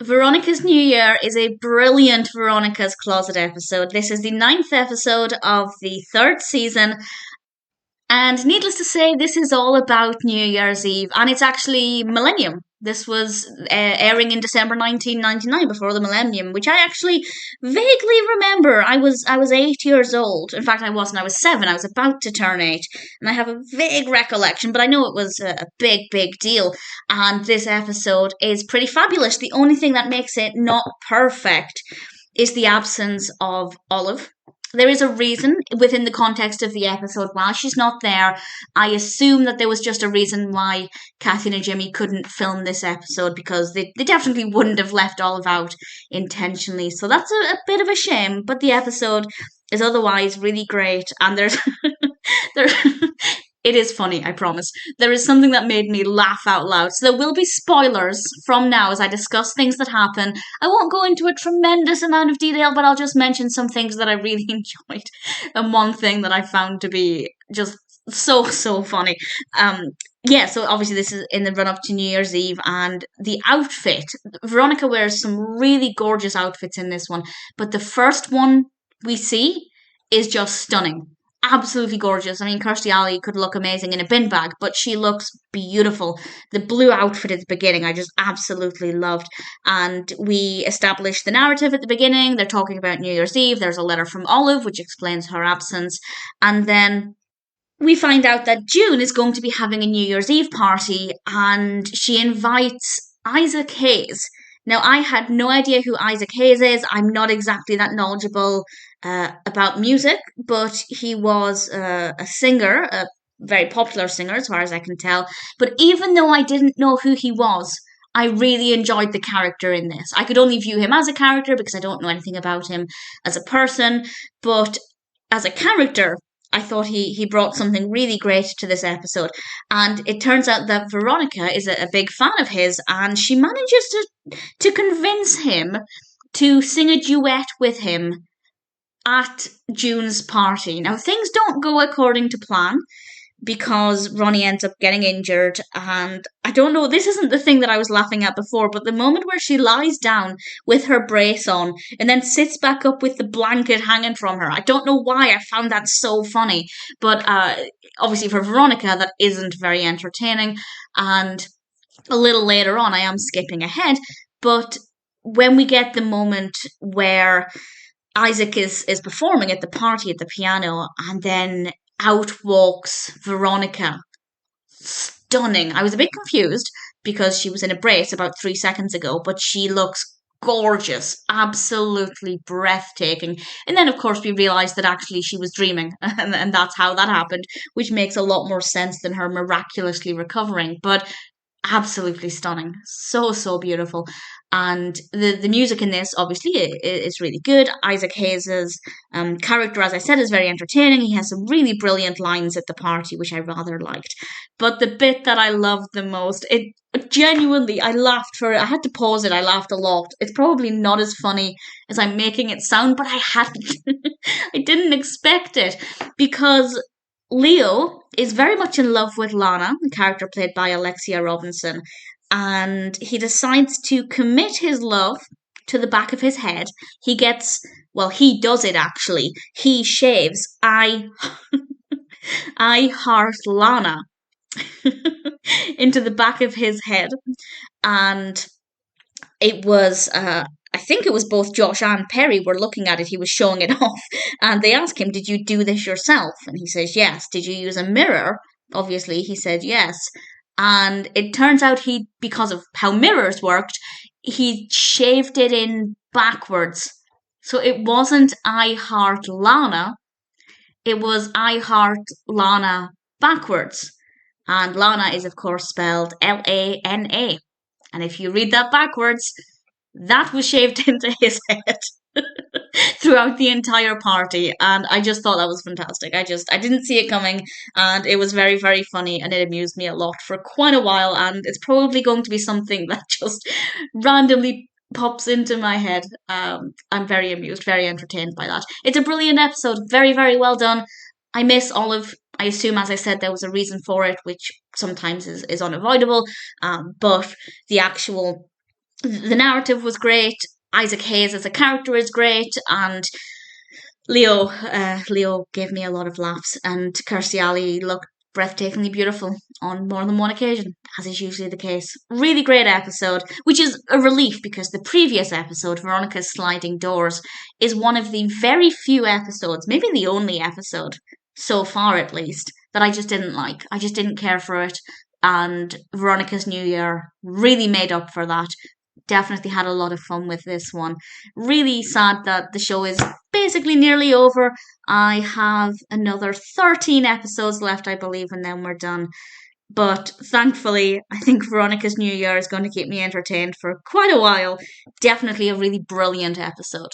Veronica's New Year is a brilliant Veronica's Closet episode. This is the ninth episode of the third season, and needless to say, this is all about New Year's Eve, and it's actually Millennium. This was airing in December 1999, before the Millennium, which I actually vaguely remember. I was 8 years old. In fact, I wasn't. I was 7. I was about to turn 8, and I have a vague recollection, but I know it was a big, big deal. And this episode is pretty fabulous. The only thing that makes it not perfect is the absence of Olive. There is a reason within the context of the episode. While she's not there, I assume that there was just a reason why Kathleen and Jimmy couldn't film this episode, because they definitely wouldn't have left Olive out intentionally. So that's a bit of a shame, but the episode is otherwise really great, and there it is funny, I promise. There is something that made me laugh out loud. So there will be spoilers from now as I discuss things that happen. I won't go into a tremendous amount of detail, but I'll just mention some things that I really enjoyed. And one thing that I found to be just so funny. Yeah, so obviously this is in the run up to New Year's Eve, and the outfit. Veronica wears some really gorgeous outfits in this one, but the first one we see is just stunning, absolutely gorgeous. I mean, Kirstie Alley could look amazing in a bin bag, but she looks beautiful. The blue outfit at the beginning, I just absolutely loved. And we established the narrative at the beginning. They're talking about New Year's Eve. There's a letter from Olive, which explains her absence. And then we find out that June is going to be having a New Year's Eve party, and she invites Isaac Hayes. Now, I had no idea who Isaac Hayes is. I'm not exactly that knowledgeable about music, but he was a singer, a very popular singer, as far as I can tell. But even though I didn't know who he was, I really enjoyed the character in this. I could only view him as a character because I don't know anything about him as a person, but as a character, I thought he brought something really great to this episode. And it turns out that Veronica is a big fan of his, and she manages to convince him to sing a duet with him at June's party. Now, things don't go according to plan, because Ronnie ends up getting injured. And I don't know, this isn't the thing that I was laughing at before, but the moment where she lies down with her brace on and then sits back up with the blanket hanging from her, I don't know why I found that so funny. But obviously for Veronica, that isn't very entertaining. And a little later on, I am skipping ahead, but when we get the moment where Isaac is performing at the party at the piano, and then out walks Veronica. Stunning. I was a bit confused because she was in a brace about 3 seconds ago, but she looks gorgeous, absolutely breathtaking. And then, of course, we realised that actually she was dreaming, and that's how that happened, which makes a lot more sense than her miraculously recovering. But absolutely stunning, so beautiful. And the music in this obviously is really good. Isaac Hayes's character, as I said, is very entertaining. He has some really brilliant lines at the party, which I rather liked. But the bit that I loved the most, it genuinely, I laughed for it. I had to pause it. I laughed a lot. It's probably not as funny as I'm making it sound, but I hadn't. I didn't expect it, because Leo is very much in love with Lana, the character played by Alexia Robinson, and he decides to commit his love to the back of his head. He gets, well, he does it actually. He shaves I heart Lana into the back of his head, and it was I think it was both Josh and Perry were looking at it. He was showing it off, and they asked him, "Did you do this yourself?" And he says, "Yes." "Did you use a mirror?" Obviously, he said yes. And it turns out because of how mirrors worked, he shaved it in backwards. So it wasn't "I heart Lana," it was "I heart Lana" backwards. And Lana is, of course, spelled Lana. And if you read that backwards, that was shaved into his head throughout the entire party. And I just thought that was fantastic. I didn't see it coming, and it was very funny, and it amused me a lot for quite a while. And it's probably going to be something that just randomly pops into my head. I'm very amused, very entertained by that. It's a brilliant episode, very well done. I miss Olive. I assume, as I said, there was a reason for it, which sometimes is unavoidable. But the actual The narrative was great. Isaac Hayes as a character is great, and Leo gave me a lot of laughs, and Kirstie Alley looked breathtakingly beautiful on more than one occasion, as is usually the case. Really great episode, which is a relief because the previous episode, Veronica's Sliding Doors, is one of the very few episodes, maybe the only episode so far at least, that I just didn't like. I just didn't care for it. And Veronica's New Year really made up for that. Definitely had a lot of fun with this one. Really sad that the show is basically nearly over. I have another 13 episodes left, I believe, and then we're done. But thankfully, I think Veronica's New Year is going to keep me entertained for quite a while. Definitely a really brilliant episode.